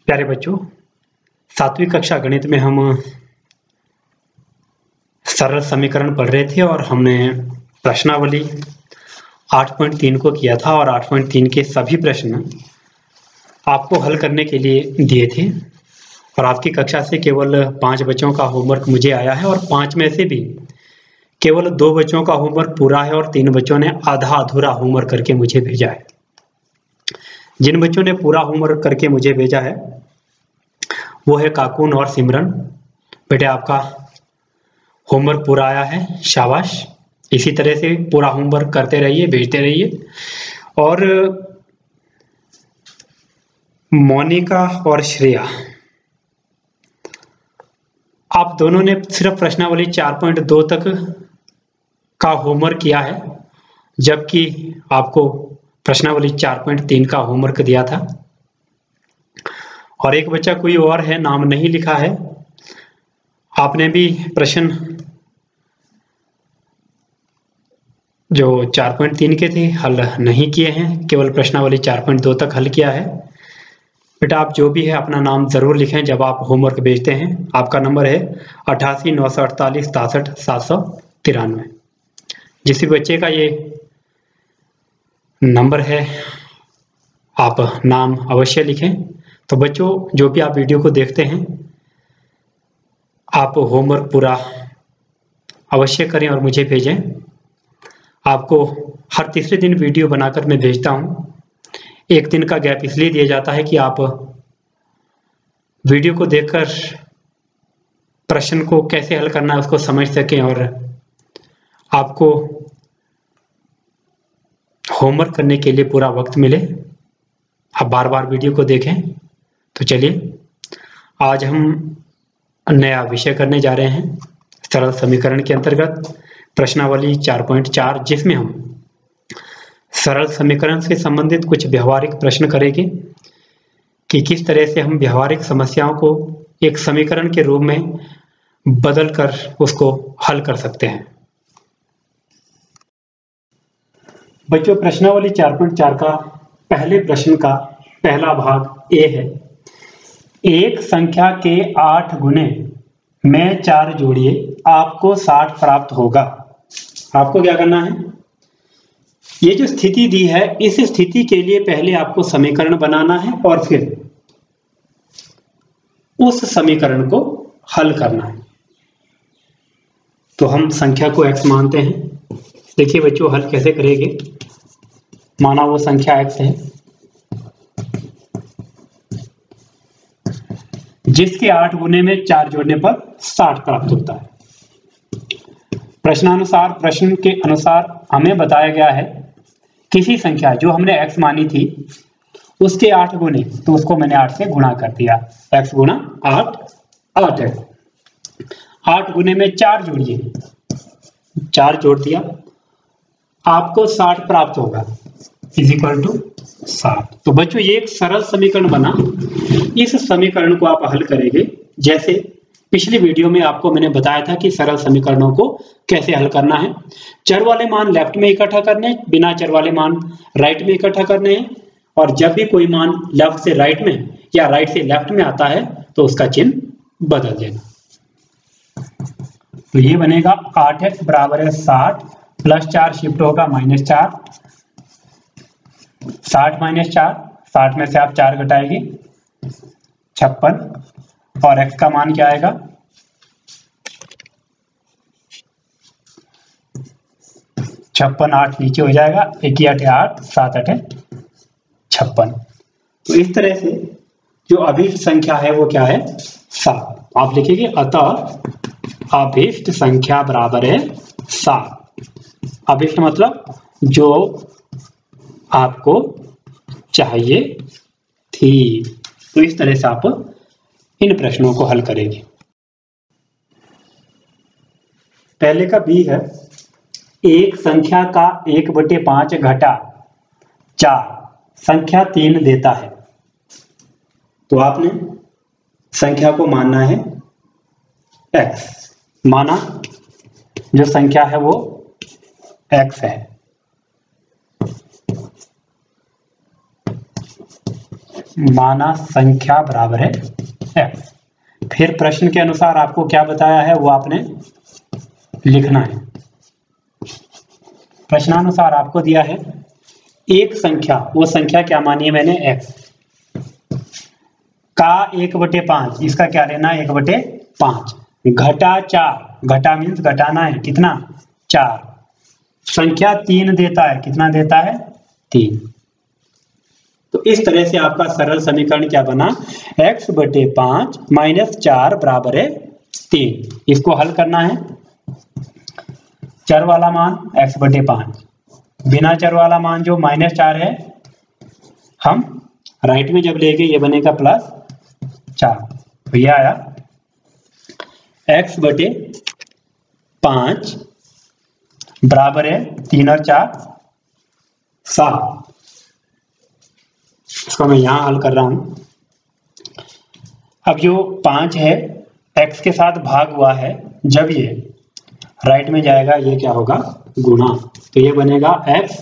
प्यारे बच्चों, 7वीं कक्षा गणित में हम सरल समीकरण पढ़ रहे थे और हमने प्रश्नावली 8.3 को किया था और 8.3 के सभी प्रश्न आपको हल करने के लिए दिए थे और आपकी कक्षा से केवल 5 बच्चों का होमवर्क मुझे आया है और 5 में से भी केवल 2 बच्चों का होमवर्क पूरा है और 3 बच्चों ने आधा अधूरा होमवर्क करके मुझे भेजा है। जिन बच्चों ने पूरा होमवर्क करके मुझे भेजा है वो है काकून और सिमरन। बेटे, आपका होमवर्क पूरा आया है, शाबाश। इसी तरह से पूरा होमवर्क करते रहिए, भेजते रहिए। और मोनिका और श्रेया, आप दोनों ने सिर्फ प्रश्नावली 4.2 तक का होमवर्क किया है, जबकि आपको प्रश्नावली 4.3 का होमवर्क दिया था। और एक बच्चा कोई और है, नाम नहीं लिखा है, आपने भी प्रश्न जो 4.3 के थे हल नहीं किए हैं, केवल प्रश्नावली 4.2 तक हल किया है। बेटा, आप जो भी है अपना नाम जरूर लिखें जब आप होमवर्क भेजते हैं। आपका नंबर है 88 948 63 793। जिस भी बच्चे का ये नंबर है आप नाम अवश्य लिखें। तो बच्चों, जो भी आप वीडियो को देखते हैं आप होमवर्क पूरा अवश्य करें और मुझे भेजें। आपको हर तीसरे दिन वीडियो बनाकर मैं भेजता हूं। एक दिन का गैप इसलिए दिया जाता है कि आप वीडियो को देखकर प्रश्न को कैसे हल करना है उसको समझ सकें और आपको होमवर्क करने के लिए पूरा वक्त मिले। आप बार बार वीडियो को देखें। तो चलिए, आज हम नया विषय करने जा रहे हैं सरल समीकरण के अंतर्गत प्रश्नावली 4.4, जिसमें हम सरल समीकरण से संबंधित कुछ व्यवहारिक प्रश्न करेंगे कि किस तरह से हम व्यवहारिक समस्याओं को एक समीकरण के रूप में बदलकर उसको हल कर सकते हैं। बच्चों, प्रश्नावली 4.4 का पहले प्रश्न का पहला भाग ए है। एक संख्या के 8 गुने में 4 जोड़िए, आपको 60 प्राप्त होगा। आपको क्या करना है? ये जो स्थिति दी है, इस स्थिति के लिए पहले आपको समीकरण बनाना है और फिर उस समीकरण को हल करना है। तो हम संख्या को x मानते हैं। देखिए बच्चों, हल कैसे करेंगे। माना वो संख्या x है जिसके 8 गुने में 4 जोड़ने पर 60 प्राप्त होता है। प्रश्नानुसार, प्रश्न के अनुसार हमें बताया गया है किसी संख्या जो हमने x मानी थी उसके 8 गुने, तो उसको मैंने 8 से गुणा कर दिया। x गुणा 8 8 है। 8 गुने में 4 जोड़िए, 4 जोड़ दिया, आपको 60 प्राप्त होगा इज इक्वल टू 60। तो बच्चों, ये एक सरल समीकरण बना। इस समीकरण को आप हल करेंगे जैसे पिछली वीडियो में आपको मैंने बताया था कि सरल समीकरणों को कैसे हल करना है। चर वाले मान लेफ्ट में इकट्ठा करने, बिना चर वाले मान राइट में इकट्ठा करने हैं, और जब भी कोई मान लेफ्ट से राइट में या राइट से लेफ्ट में आता है तो उसका चिन्ह बदल देना। तो ये बनेगा 8x बराबर है 60 प्लस 4 शिफ्ट होगा -4, 60 -4, 60 में से आप 4 घटाएंगे 56, और x का मान क्या आएगा 56, 8 नीचे हो जाएगा, 1 8 8, 7 8 56। तो इस तरह से जो अभीष्ट संख्या है वो क्या है 7। आप लिखेंगे अतः अभीष्ट संख्या बराबर है 7। अभीष्ट मतलब जो आपको चाहिए थी। तो इस तरह से आप इन प्रश्नों को हल करेंगे। पहले का बी है, एक संख्या का 1/5 घटा 4 संख्या 3 देता है। तो आपने संख्या को मानना है x। माना जो संख्या है वो x है। माना संख्या बराबर है x। फिर प्रश्न के अनुसार आपको क्या बताया है वो आपने लिखना है। प्रश्नानुसार आपको दिया है एक संख्या, वो संख्या क्या मानी है मैंने x का 1/5, इसका क्या लेना है 1/5, घटा 4, घटा मीन्स घटाना है कितना 4, संख्या 3 देता है, कितना देता है 3। तो इस तरह से आपका सरल समीकरण क्या बना x/5 - 4 बराबर है 3। इसको हल करना है। चर वाला मान x/5, बिना चर वाला मान जो -4 है हम राइट में जब लेंगे ये बनेगा +4। तो ये आया x/5 बराबर है 3 और 4 7। इसको मैं यहां हल कर रहा हूं। अब जो 5 है x के साथ भाग हुआ है, जब ये राइट में जाएगा ये क्या होगा गुणा। तो ये बनेगा x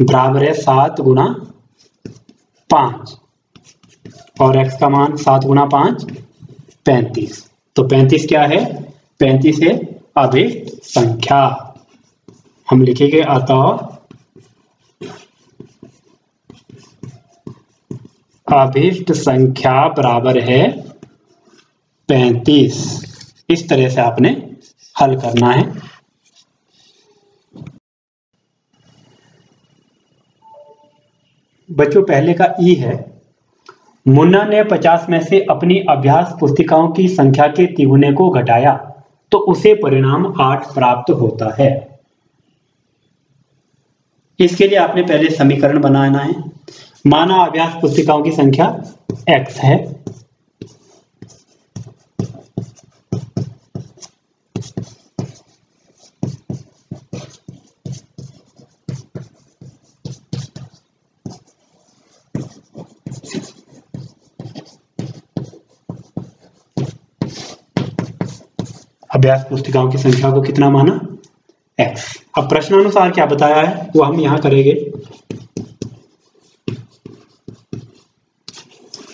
बराबर है 7 गुणा 5 और x का मान 7 गुणा 5 35। तो 35 क्या है 35 है अभिष्ट संख्या। हम लिखेंगे अतः अभिष्ट संख्या बराबर है 35। इस तरह से आपने हल करना है। बच्चों पहले का ई है, मुन्ना ने 50 में से अपनी अभ्यास पुस्तिकाओं की संख्या के तिगुने को घटाया तो उसे परिणाम 8 प्राप्त होता है। इसके लिए आपने पहले समीकरण बनाना है। माना अभ्यास पुस्तिकाओं की संख्या x है, अभ्यास पुस्तिकाओं की संख्या को कितना माना x। अब प्रश्नानुसार क्या बताया है वो हम यहां करेंगे।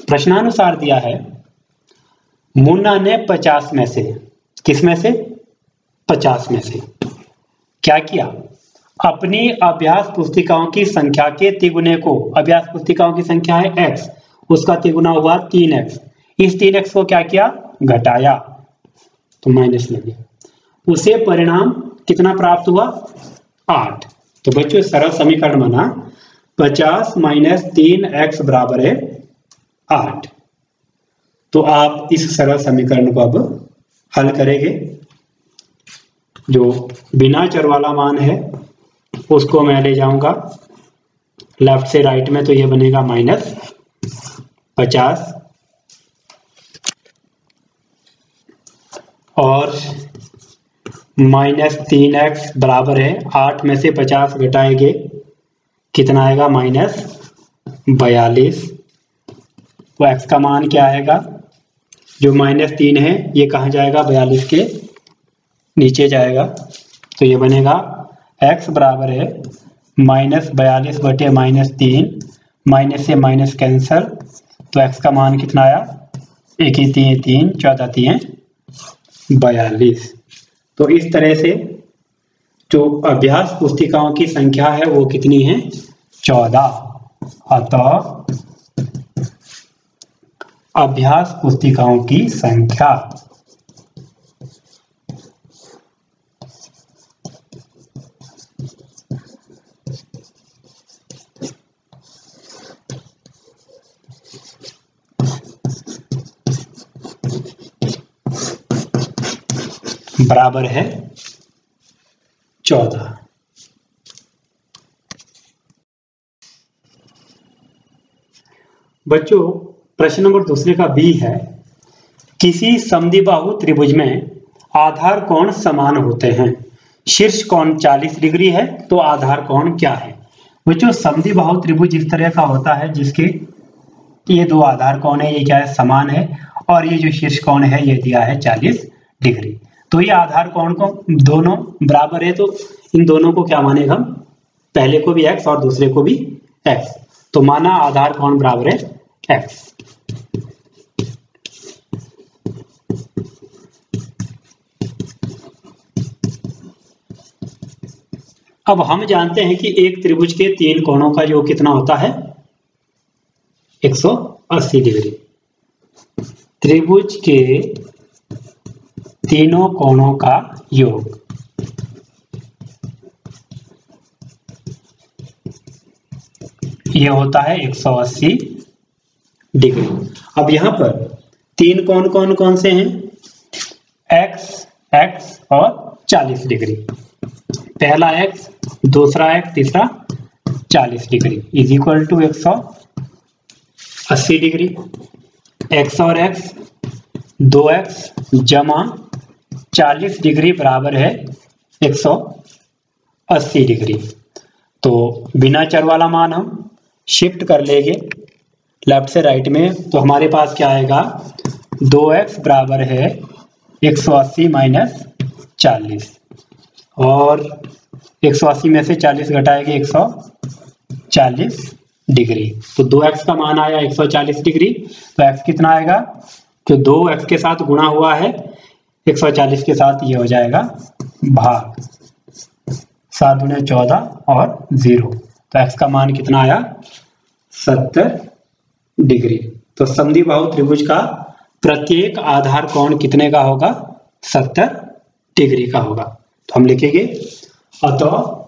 प्रश्नानुसार दिया है मुन्ना ने 50 में से, किस में से 50 में से क्या किया अपनी अभ्यास पुस्तिकाओं की संख्या के तिगुने को, अभ्यास पुस्तिकाओं की संख्या है x, उसका तिगुना हुआ 3x, इस 3x को क्या किया घटाया तो माइनस लग गया, उसे परिणाम कितना प्राप्त हुआ 8। तो बच्चों सरल समीकरण बना 50 - 3x बराबर है 8। तो आप इस सरल समीकरण को अब हल करेंगे। जो बिना चर वाला मान है उसको मैं ले जाऊंगा लेफ्ट से राइट में, तो ये बनेगा -50 और -3x बराबर है 8 में से 50 घटाएंगे कितना आएगा -42। तो x का मान क्या आएगा, जो -3 है ये कहाँ जाएगा 42 के नीचे जाएगा। तो ये बनेगा x बराबर है -42 बटे -3, माइनस से माइनस कैंसल, तो x का मान कितना आया 1 × 3 = 3, 14 × 3 = 42। तो इस तरह से जो अभ्यास पुस्तिकाओं की संख्या है वो कितनी है 14। अतः अभ्यास पुस्तिकाओं की संख्या बराबर है 14। बच्चों प्रश्न नंबर दूसरे का बी है, किसी समद्विबाहु त्रिभुज में आधार कोण समान होते हैं, शीर्ष कोण 40 डिग्री है तो आधार कोण क्या है। बच्चों समद्विबाहु त्रिभुज इस तरह का होता है जिसके ये दो आधार कोण है, ये क्या है समान है, और ये जो शीर्ष कोण है ये दिया है 40 डिग्री। तो ये आधार कोण को दोनों बराबर है, तो इन दोनों को क्या मानेगा हम, पहले को भी x और दूसरे को भी x। तो माना आधार कोण बराबर है x। अब हम जानते हैं कि एक त्रिभुज के तीन कोणों का योग कितना होता है, 180 डिग्री। त्रिभुज के तीनों कोणों का योग यह होता है 180 डिग्री। अब यहां पर तीन कोण कौन कौन से हैं, x, x और 40 डिग्री। पहला x, दूसरा x, तीसरा 40 degree is equal to 180 degree. x और x 2x जमा 40 डिग्री बराबर है 180 डिग्री। तो बिना चर वाला मान हम शिफ्ट कर लेंगे लेफ्ट से राइट में, तो हमारे पास क्या आएगा, 2x बराबर है 180 माइनस 40 और 180 में से 40 घटाएंगे 140 डिग्री। तो 2x का मान आया 140 डिग्री। तो x कितना आएगा, तो 2x के साथ गुणा हुआ है 140 के साथ, ये हो जाएगा भाग 7 दूने 14 और 0। तो x का मान कितना आया, 70 डिग्री। तो समद्विबाहु त्रिभुज का प्रत्येक आधार कोण कितने का होगा, 70 डिग्री का होगा। तो हम लिखेंगे अतः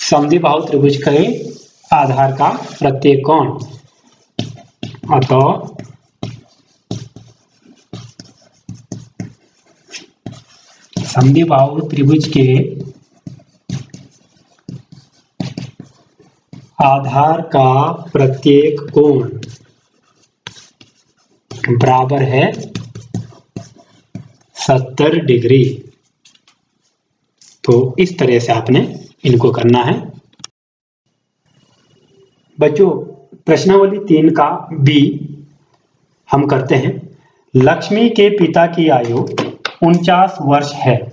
समद्विबाहु त्रिभुज के आधार का प्रत्येक कोण, अतः समद्विबाहु त्रिभुज के आधार का प्रत्येक कोण बराबर है 70 डिग्री। तो इस तरह से आपने इनको करना है। बच्चों प्रश्नावली 3 का B हम करते हैं। लक्ष्मी के पिता की आयु 49 वर्ष है।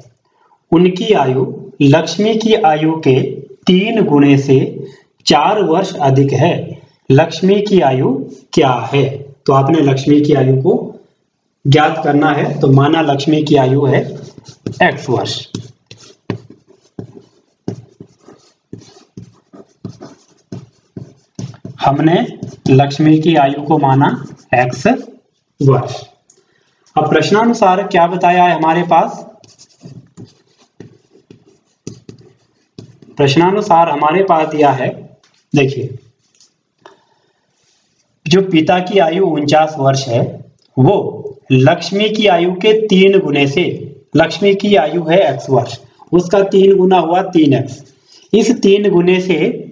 उनकी आयु लक्ष्मी की आयु के 3 गुणे से 4 वर्ष अधिक है। लक्ष्मी की आयु क्या है? तो आपने लक्ष्मी की आयु को ज्ञात करना है। तो माना लक्ष्मी की आयु है x वर्ष। हमने लक्ष्मी की आयु को माना x वर्ष। अब प्रश्नानुसार क्या बताया है हमारे पास? प्रश्नानुसार हमारे पास दिया है, देखिए, जो पिता की आयु 49 वर्ष है वो लक्ष्मी की आयु के 3 गुने से, लक्ष्मी की आयु है x वर्ष, उसका 3 गुना हुआ 3x। इस 3 गुने से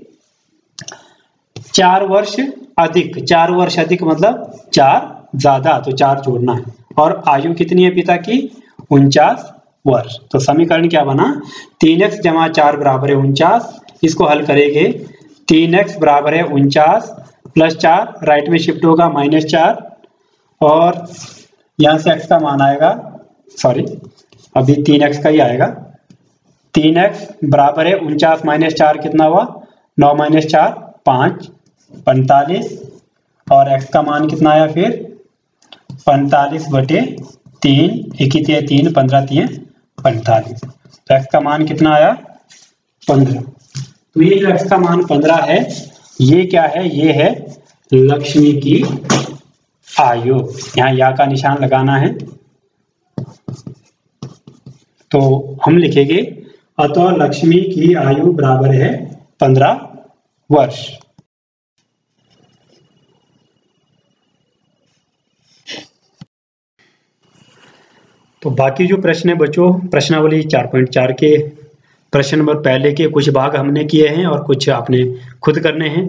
4 वर्ष अधिक, 4 वर्ष अधिक मतलब 4 ज्यादा, तो 4 जोड़ना है। और आयु कितनी है पिता की? 49 वर्ष। तो समीकरण क्या बना? 3x जमा 4 बराबर है 49। इसको हल करेंगे, 3x बराबर है 49 प्लस 4, राइट में शिफ्ट होगा -4 और यहां से x का मान आएगा, सॉरी अभी 3x का ही आएगा। 3x बराबर है 49 माइनस 4 कितना हुआ? 9 माइनस 4 5, 45 और x का मान कितना आया फिर? 45/3, 1 3 15 3 45। तो x का मान कितना आया? 15। तो ये जो x का मान 15 है, ये क्या है? ये है लक्ष्मी की आयु। यहाँ या का निशान लगाना है। तो हम लिखेंगे अतः लक्ष्मी की आयु बराबर है 15 वर्ष। तो बाकी जो प्रश्न है बच्चों, प्रश्नावली 4.4 के प्रश्न नंबर पहले के कुछ भाग हमने किए हैं और कुछ आपने खुद करने हैं।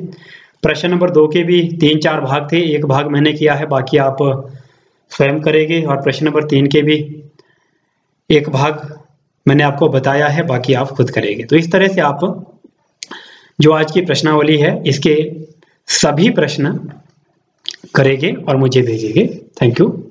प्रश्न नंबर 2 के भी 3-4 भाग थे, एक भाग मैंने किया है, बाकी आप स्वयं करेंगे। और प्रश्न नंबर 3 के भी एक भाग मैंने आपको बताया है, बाकी आप खुद करेंगे। तो इस तरह से आप जो आज की प्रश्नावली है इसके सभी प्रश्न करेंगे और मुझे भेजेंगे। Thank you.